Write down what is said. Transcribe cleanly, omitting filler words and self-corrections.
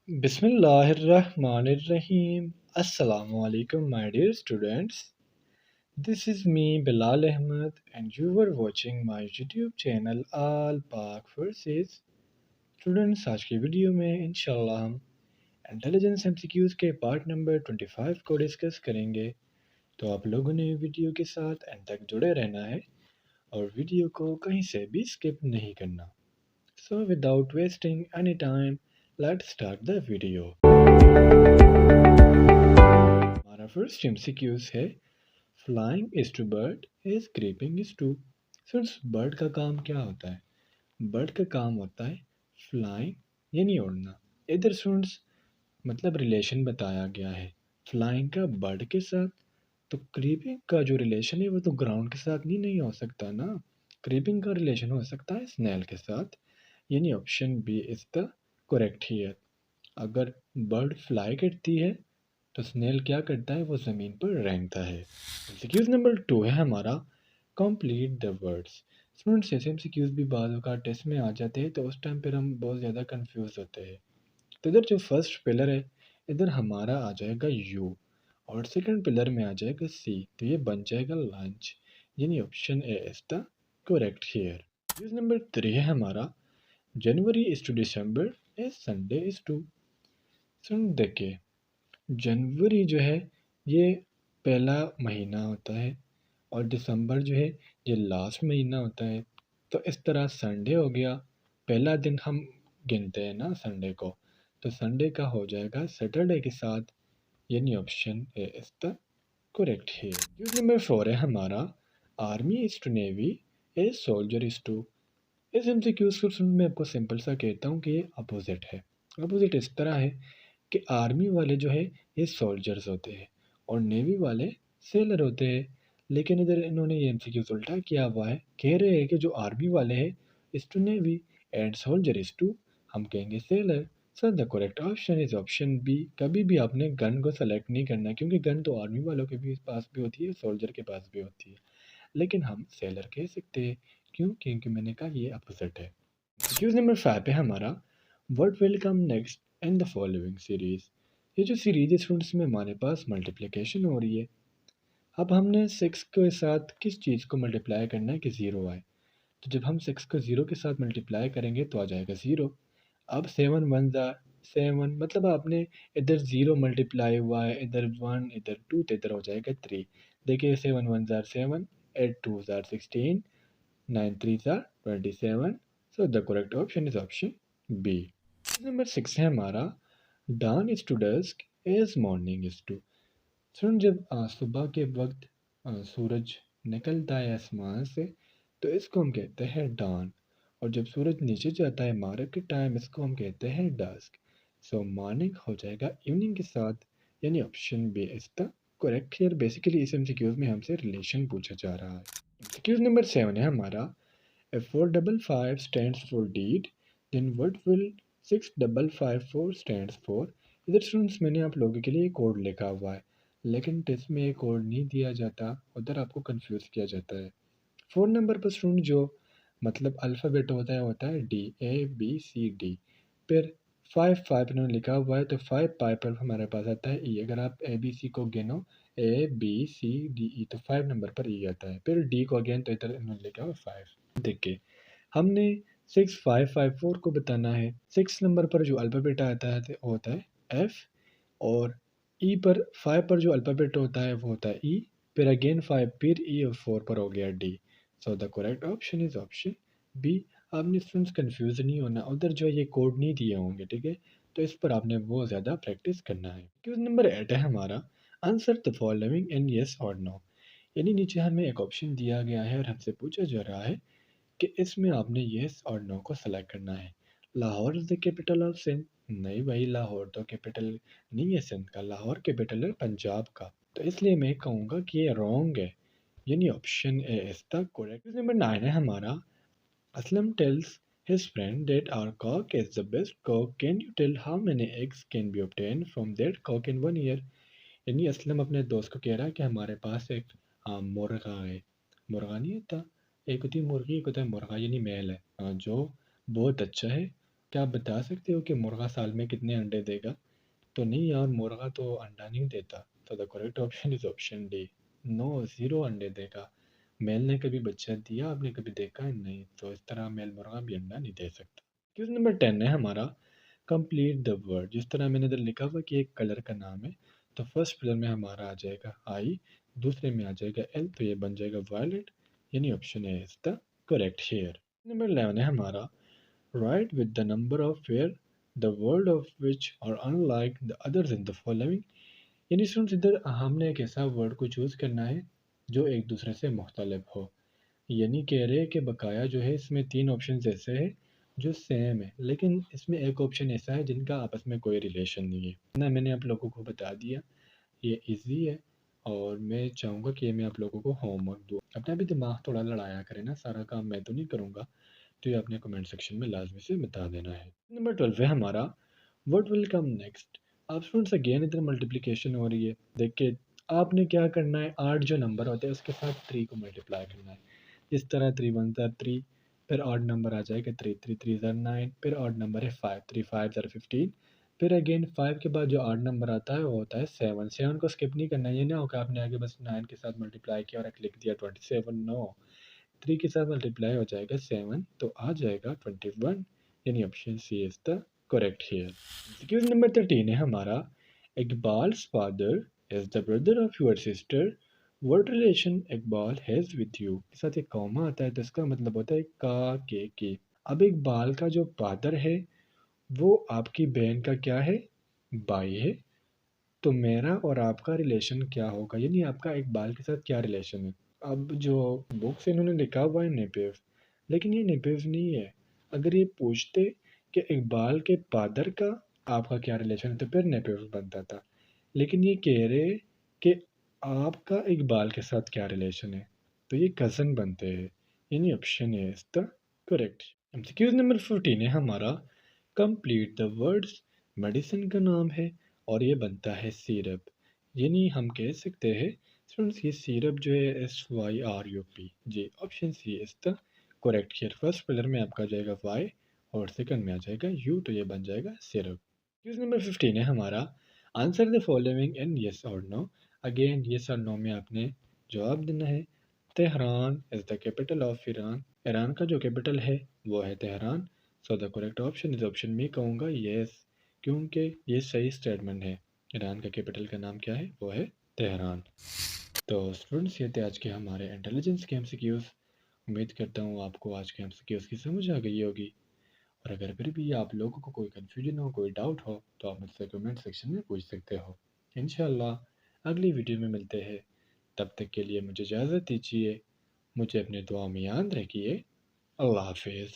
Bismillahirrahmanirrahim. Assalamu alaikum, my dear students. This is me, Bilal Ahmed, and you are watching my YouTube channel All Pak Verses. Students, आज की video में इंशाल्लाह हम intelligence MCQs के part number 25 को discuss करेंगे। तो आप लोगों ने वीडियो के साथ एंड तक जुड़े रहना है और वीडियो को कहीं से भी स्किप नहीं करना। So without wasting any time, let's start the video. हमारा फर्स्ट एमसीक्यूज है flying is to bird is creeping is to. Friends, bird का काम क्या होता है? बर्ड का काम होता है फ्लाइंग यानी उड़ना। इधर फ्रेंड्स मतलब रिलेशन बताया गया है फ्लाइंग का बर्ड के साथ। तो क्रीपिंग का जो रिलेशन है वो तो ग्राउंड के साथ नहीं हो सकता ना। क्रीपिंग का रिलेशन हो सकता है स्नेल के साथ, यानी option B is the correct here. अगर बर्ड फ्लाई करती है तो स्नेल क्या करता है, वो ज़मीन पर रेंगता है। एमसीक्यूज नंबर 2 है हमारा कंप्लीट द वर्ड्स। स्टूडेंट्स, ऐसे एमसीक्यूज भी बाद का टेस्ट में आ जाते हैं तो उस टाइम पर हम बहुत ज़्यादा कंफ्यूज होते हैं। तो इधर जो फर्स्ट पिलर है इधर हमारा आ जाएगा यू और सेकंड पिलर में आ जाएगा सी, तो ये बन जाएगा लंच, यानी option A is the correct here. Use number 3 है हमारा January is to December is Sunday is to. सुन देखिए, जनवरी जो है ये पहला महीना होता है और दिसंबर जो है ये लास्ट महीना होता है। तो इस तरह संडे हो गया पहला दिन, हम गिनते हैं ना संडे को, तो संडे का हो जाएगा सैटरडे के साथ, यानी option A is the correct है। यूज नंबर 4 है हमारा army is to navy a soldier is to. इस एमसीक्यूज को सुन मैं आपको सिंपल सा कहता हूँ कि ये अपोजिट है। अपोजिट इस तरह है कि आर्मी वाले जो है ये सोल्जर्स होते हैं और नेवी वाले सेलर होते हैं। लेकिन इधर इन्होंने ये एमसीक्यूज उल्टा किया हुआ है, कह रहे हैं कि जो आर्मी वाले हैं is to navy and soldier is to, हम कहेंगे sailor. Sir the correct option is option B. कभी भी आपने गन को सेलेक्ट नहीं करना, क्योंकि गन तो आर्मी वालों के भी पास भी होती है, सोल्जर के पास भी होती है, लेकिन हम सेलर कह सकते हैं। क्यों? क्योंकि मैंने कहा ये अपोजिट है। एक्सक्यूज नंबर 5 है हमारा what will come next in the following series. ये जो सीरीज है स्टूडेंट्स में हमारे पास मल्टीप्लिकेशन हो रही है। अब हमने 6 के साथ किस चीज़ को मल्टीप्लाई करना है कि ज़ीरो आए। तो जब हम 6 को ज़ीरो के साथ मल्टीप्लाई करेंगे तो आ जाएगा ज़ीरो। अब 7 वन ज़ा 7, मतलब आपने इधर ज़ीरो मल्टीप्लाई हुआ है, इधर 1 इधर 2, तो इधर हो जाएगा 3। देखिए 7 ones are 7, 8 twos are 16, 9 threes are 27। So the correct option is option B. Number 6 है हमारा dawn is to dusk as morning is to। सुन, जब सुबह के वक्त सूरज निकलता है आसमान से तो इसको हम कहते हैं dawn, और जब सूरज नीचे जाता है मागरिब के टाइम इसको हम कहते हैं dusk। सो मॉर्निंग हो जाएगा इवनिंग के साथ, यानी option B is the correct here. Basically इस एमसीक्यूज में हमसे रिलेशन पूछा जा रहा है। एमसीक्यूज नंबर 7 है हमारा if 455 stands for deed, then what will 6554 stands for? इधर स्टूडेंट्स मैंने आप लोगों के लिए कोड लिखा हुआ है, लेकिन टेस्ट में ये कोड नहीं दिया जाता, उधर आपको कंफ्यूज किया जाता है। 4 नंबर पर स्टूडेंट जो मतलब अल्फ़ाबेट होता है D, A B C D. फिर 5 इन्होंने लिखा हुआ है तो 5 पाई पर हमारे पास आता है ई। अगर आप ए बी सी को गिनो ए बी सी डी ई तो 5 नंबर पर ई आता है। फिर डी को अगेन तो इधर इन्होंने लिखा हुआ 5। देखिए हमने 6554 को बताना है। 6 नंबर पर जो अल्फ़ाबेट आता है वो होता है एफ, और ई पर 5 पर जो अल्फ़ाबेट होता है वो होता है ई, फिर अगेन 5 फिर ई और 4 पर हो गया D. So the correct option is option B. आपने स्टूडेंट्स कंफ्यूज नहीं होना, उधर जो है ये कोड नहीं दिए होंगे, ठीक है, तो इस पर आपने वो ज़्यादा प्रैक्टिस करना है। क्वेश्चन नंबर 8 है हमारा answer the following in yes और नो। यानी नीचे हमें एक ऑप्शन दिया गया है और हमसे पूछा जा रहा है कि इसमें आपने येस और नो को सेलेक्ट करना है। Lahore is the capital of Sindh. नहीं भाई, लाहौर तो कैपिटल नहीं है सिंध का, लाहौर कैपिटल है पंजाब का। तो इसलिए मैं कहूँगा कि ये रॉन्ग है, यानी option A is the correct. Number 9 है हमारा Aslam tells his friend that our cock is the best cock. Can you tell how many eggs can be obtained from that cock in 1 year? यानी असलम अपने दोस्त को कह रहा है कि हमारे पास एक मुर्गा है। मुर्गा नहीं होता, एक होती है मुर्गी, एक होता है मुर्गा, यानी मेल है जो बहुत अच्छा है, क्या आप बता सकते हो कि मुर्गा साल में कितने अंडे देगा? तो नहीं यार, मुर्गा तो अंडा नहीं देता। तो the correct option is option D. No, 0 अंडे देगा। मेल ने कभी बच्चा दिया, आपने कभी देखा है? नहीं। तो इस तरह मेल मुर्गा भी अंडा नहीं दे सकता। क्वेश्चन नंबर 10 है हमारा, कंप्लीट द वर्ड। जिस तरह मैंने इधर लिखा हुआ कि एक कलर का नाम है, तो फर्स्ट फिलर में हमारा आ जाएगा आई, दूसरे में आ जाएगा एल, तो ये बन जाएगा वायलेट, यानी option A is the correct here. Number 11 है हमारा, write with the number of fair the word of which और unlike the others in the following. यानी स्टूडेंट्स, इधर हमने एक ऐसा वर्ड को चूज़ करना है जो एक दूसरे से मुख्तलिफ हो। यानी कह रहे हैं कि बकाया जो है इसमें 3 ऑप्शंस ऐसे हैं जो सेम है, लेकिन इसमें एक ऑप्शन ऐसा है जिनका आपस में कोई रिलेशन नहीं है ना। मैंने आप लोगों को बता दिया, ये इजी है, और मैं चाहूँगा कि मैं आप लोगों को होमवर्क दूँ। अपना भी दिमाग थोड़ा लड़ाया करें ना, सारा काम मैं तो नहीं करूँगा। तो ये अपने कमेंट सेक्शन में लाजमी से बता देना है। नंबर 12 है हमारा, व्हाट विल कम नेक्स्ट। आप स्टूडेंट्स अगेन इधर मल्टीप्लिकेशन हो रही है। देखिए, आपने क्या करना है, 8 जो नंबर होते हैं उसके साथ 3 को मल्टीप्लाई करना है। इस तरह 3 1 ज़ार 3, फिर ऑड नंबर आ जाएगा 3 3 3 ज़ार 9, फिर ऑड नंबर है 5 3 5 ज़ार 15, फिर अगेन 5 के बाद जो ऑड नंबर आता है वो होता है 7 7 को स्किप नहीं करना। ये ना हो कि आपने आगे बस 9 के साथ मल्टीप्लाई किया और एक लिख दिया 27। नो, 3 के साथ मल्टीप्लाई हो जाएगा 7, तो आ जाएगा 21, यानी option C is the correct here. Question number 13 है हमारा, Iqbal's father is the brother of your sister, what relation Iqbal has with you. के साथ एक कॉमा आता है तो इसका मतलब होता है का के। अब इकबाल का जो फादर है वो आपकी बहन का क्या है, भाई है। तो मेरा और आपका रिलेशन क्या होगा, यानी आपका इकबाल के साथ क्या रिलेशन है। अब जो बुक से इन्होंने लिखा हुआ है नेपिव, लेकिन ये नेपिव नहीं है। अगर ये पूछते कि इकबाल के फादर का आपका क्या रिलेशन है तो फिर नेपिव बनता था, लेकिन ये कह रहे कि आपका इकबाल के साथ क्या रिलेशन है, तो ये कज़न बनते हैं, यानी option A is the correct. MCQs number 14 है हमारा, कंप्लीट द वर्ड्स। मेडिसिन का नाम है और ये बनता है सिरप, यानी हम कह सकते हैं स्टूडेंट्स ये सिरप जो है SYRUP। जी, option C is the correct here. First pillar में आपका जाएगा वाई और सेकंड में आ जाएगा यू, तो ये बन जाएगा सिरप। क्वेश्चन नंबर 15 है हमारा, answer the following in yes और नो। अगेन यस और नो में आपने जवाब देना है। Tehran is the capital of Iran. Iran का जो कैपिटल है वो है Tehran. So the correct option is option में कहूँगा यस, क्योंकि ये सही स्टेटमेंट है। ईरान का कैपिटल का नाम क्या है, वो है तेहरान। तो स्टूडेंट्स, ये थे आज के हमारे इंटेलिजेंस के एमसीक्यूज़। उम्मीद करता हूँ आपको आज के एमसीक्यूज़ की समझ आ गई होगी। और अगर फिर भी आप लोगों को कोई कन्फ्यूजन हो, कोई डाउट हो, तो आप मुझसे कमेंट सेक्शन में पूछ सकते हो। इंशाल्लाह अगली वीडियो में मिलते हैं। तब तक के लिए मुझे इजाज़त दीजिए। मुझे अपने दुआ में याद रखिए। अल्लाह हाफिज़।